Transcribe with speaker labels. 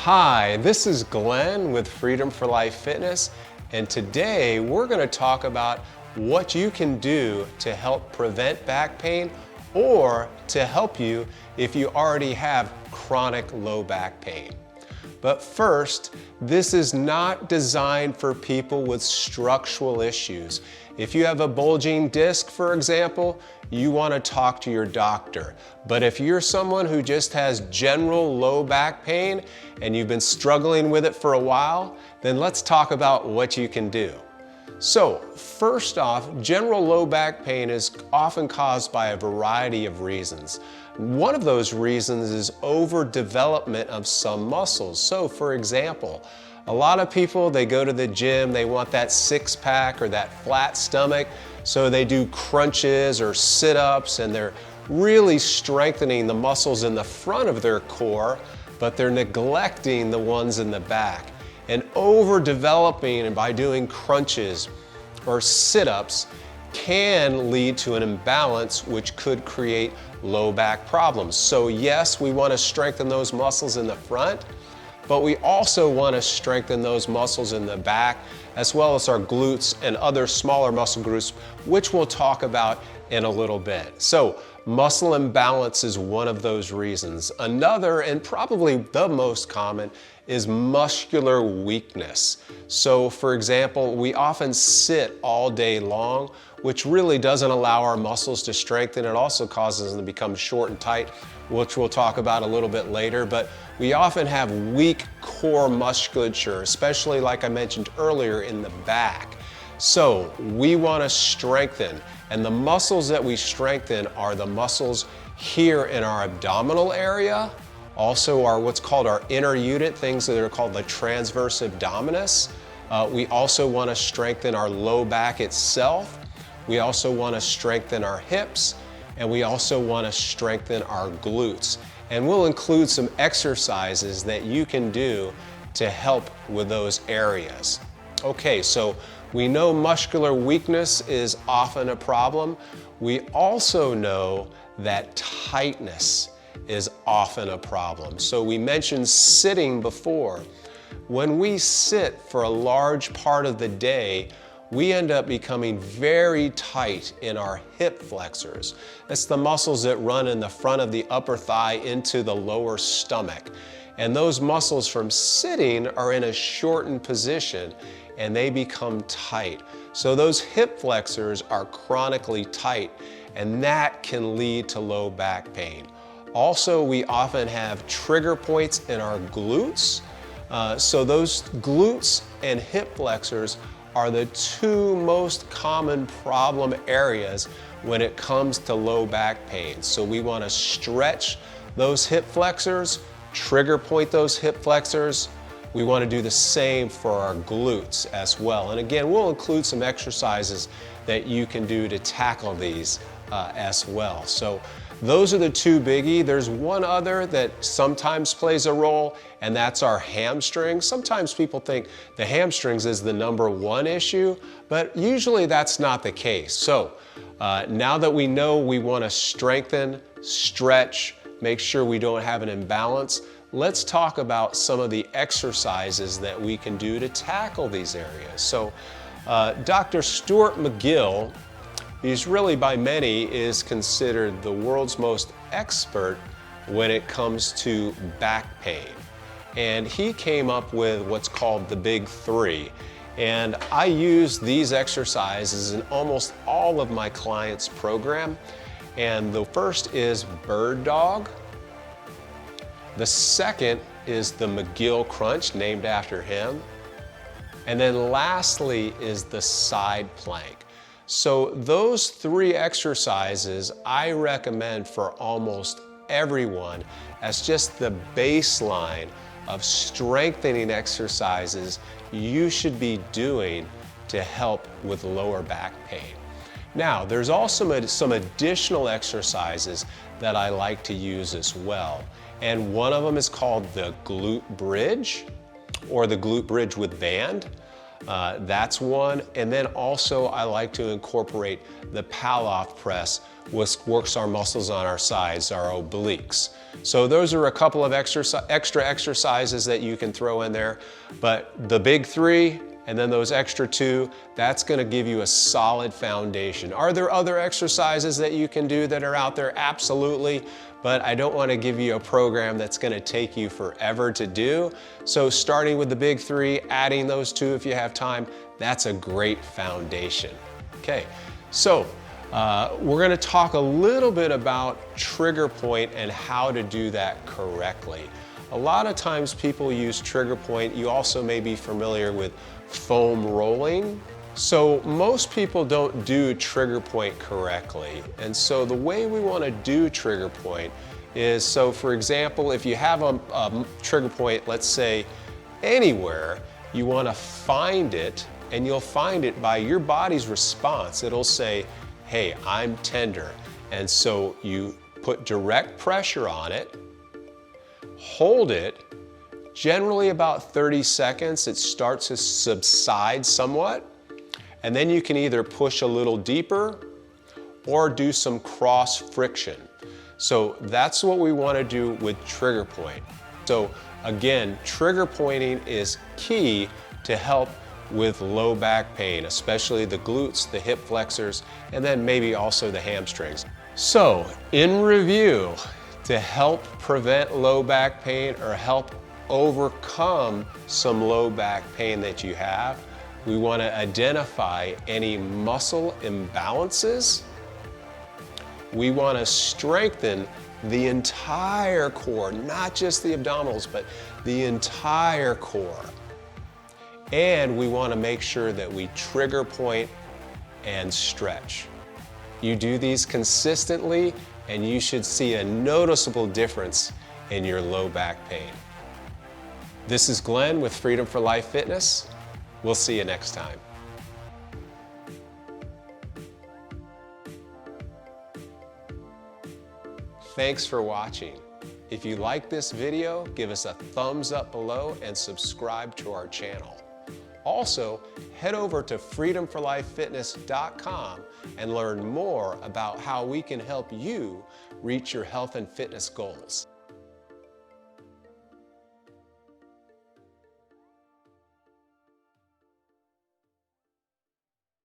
Speaker 1: Hi, this is Glenn with Freedom for Life Fitness, and today we're going to talk about what you can do to help prevent back pain or to help you if you already have chronic low back pain. But first, this is not designed for people with structural issues. If you have a bulging disc, for example, you want to talk to your doctor. But if you're someone who just has general low back pain and you've been struggling with it for a while, then let's talk about what you can do. So, first off, general low back pain is often caused by a variety of reasons. One of those reasons is overdevelopment of some muscles. So, for example, a lot of people, they go to the gym, they want that six-pack or that flat stomach, so they do crunches or sit-ups, and they're really strengthening the muscles in the front of their core, but they're neglecting the ones in the back. And overdeveloping and by doing crunches or sit-ups can lead to an imbalance which could create low back problems. So yes, we want to strengthen those muscles in the front, but we also want to strengthen those muscles in the back as well as our glutes and other smaller muscle groups, which we'll talk about in a little bit. So muscle imbalance is one of those reasons. Another, and probably the most common, is muscular weakness. So for example, we often sit all day long, which really doesn't allow our muscles to strengthen. It also causes them to become short and tight, which we'll talk about a little bit later. But we often have weak core musculature, especially like I mentioned earlier in the back. So we want to strengthen, and the muscles that we strengthen are the muscles here in our abdominal area, also our what's called our inner unit, things that are called the transverse abdominis. We also want to strengthen our low back itself. We also want to strengthen our hips, and we also want to strengthen our glutes. And we'll include some exercises that you can do to help with those areas. Okay, so we know muscular weakness is often a problem. We also know that tightness is often a problem. So we mentioned sitting before. When we sit for a large part of the day, we end up becoming very tight in our hip flexors. That's the muscles that run in the front of the upper thigh into the lower stomach. And those muscles from sitting are in a shortened position and they become tight. So those hip flexors are chronically tight, and that can lead to low back pain. Also, we often have trigger points in our glutes. So those glutes and hip flexors are the two most common problem areas when it comes to low back pain. So we want to stretch those hip flexors, trigger point those hip flexors. We want to do the same for our glutes as well. And again, we'll include some exercises that you can do to tackle these as well. So those are the two biggie. There's one other that sometimes plays a role, and that's our hamstrings. Sometimes people think the hamstrings is the #1 issue, but usually that's not the case. So now that we know we want to strengthen, stretch, make sure we don't have an imbalance, let's talk about some of the exercises that we can do to tackle these areas. So Dr. Stuart McGill, he's really by many is considered the world's most expert when it comes to back pain. And he came up with what's called the Big Three. And I use these exercises in almost all of my clients' program. And the first is Bird Dog. The second is the McGill Crunch, named after him. And then lastly is the side plank. So those three exercises I recommend for almost everyone as just the baseline of strengthening exercises you should be doing to help with lower back pain. Now, there's also some additional exercises that I like to use as well. And one of them is called the glute bridge, or the glute bridge with band. That's one. And then also I like to incorporate the Palloff press, works our muscles on our sides, our obliques. So those are a couple of extra exercises that you can throw in there, but the big three and then those extra two, that's gonna give you a solid foundation. Are there other exercises that you can do that are out there? Absolutely, but I don't wanna give you a program that's gonna take you forever to do. So starting with the big three, adding those two if you have time, that's a great foundation. Okay, so we're gonna talk a little bit about trigger point and how to do that correctly. A lot of times people use trigger point. You also may be familiar with foam rolling. So most people don't do trigger point correctly. And so the way we want to do trigger point is, so for example, if you have a trigger point, let's say anywhere, you want to find it, and you'll find it by your body's response. It'll say, hey, I'm tender. And so you put direct pressure on it, hold it, generally about 30 seconds, it starts to subside somewhat, and then you can either push a little deeper or do some cross friction. So that's what we want to do with trigger point. So again, trigger pointing is key to help with low back pain, especially the glutes, the hip flexors, and then maybe also the hamstrings. So in review, to help prevent low back pain or help overcome some low back pain that you have, we want to identify any muscle imbalances. We want to strengthen the entire core, not just the abdominals, but the entire core. And we want to make sure that we trigger point and stretch. You do these consistently, and you should see a noticeable difference in your low back pain. This is Glenn with Freedom for Life Fitness. We'll see you next time. Thanks for watching. If you like this video, give us a thumbs up below and subscribe to our channel. Also, head over to freedomforlifefitness.com and learn more about how we can help you reach your health and fitness goals.